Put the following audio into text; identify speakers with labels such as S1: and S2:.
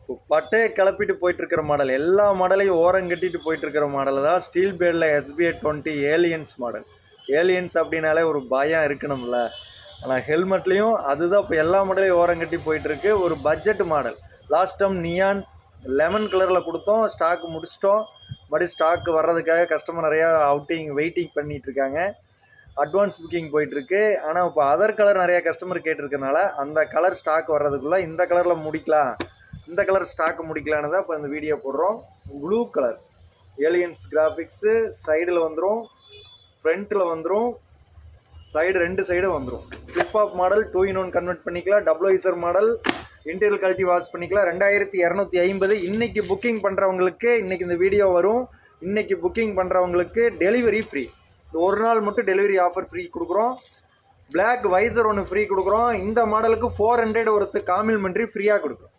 S1: இப்போ பட்டையை கிளப்பிட்டு போயிட்டுருக்கிற மாடல், எல்லா மாடலையும் ஓரம் கட்டிட்டு போயிட்டுருக்கிற மாடல் தான் ஸ்டீல் பேர்டில் SBI 20 ஏலியன்ஸ் மாடல். ஏலியன்ஸ் அப்படின்னாலே ஒரு பயம் இருக்கணும்ல. ஆனால் ஹெல்மெட்லேயும் அதுதான் இப்போ எல்லா மாடலையும் ஓரம் கட்டி போயிட்டுருக்கு. ஒரு budget model. Last time neon lemon கலரில் கொடுத்தோம், ஸ்டாக் முடிச்சிட்டோம். மறுபடியும் ஸ்டாக் வர்றதுக்காக கஸ்டமர் நிறையா வெயிட்டிங் பண்ணிகிட்ருக்காங்க. அட்வான்ஸ் புக்கிங் போயிட்டுருக்கு. ஆனால் இப்போ அதர் கலர் நிறையா கஸ்டமர் கேட்டிருக்கனால அந்த கலர் ஸ்டாக் வர்றதுக்குள்ளே இந்த கலரில் முடிக்கலாம், இந்த கலர் ஸ்டாக் முடிக்கலான்னு தான் இப்போ இந்த வீடியோ போடுறோம். ப்ளூ கலர் ஏலியன்ஸ் கிராஃபிக்ஸு சைடில் வந்துடும், ஃப்ரண்ட்டில் வந்துடும், சைடு 2 சைடும் வந்துடும். ஃப்ளிப்-ஆப் மாடல் 2-in-1 கன்வெர்ட் பண்ணிக்கலாம். Double visor model, interior quality wash பண்ணிக்கலாம். 2250. இன்றைக்கி புக்கிங் பண்ணுறவங்களுக்கு இன்றைக்கி இந்த வீடியோ வரும். இன்றைக்கி புக்கிங் பண்ணுறவங்களுக்கு டெலிவரி ஃப்ரீ. ஒரு நாள் மட்டும் டெலிவரி ஆஃபர் ஃப்ரீ கொடுக்குறோம். பிளாக் வைசர் ஒன்று ஃப்ரீ கொடுக்குறோம். இந்த மாடலுக்கு 400 ஒருத்து காம்ப்ளிமெண்ட்ரி ஃப்ரீயாக கொடுக்குறோம்.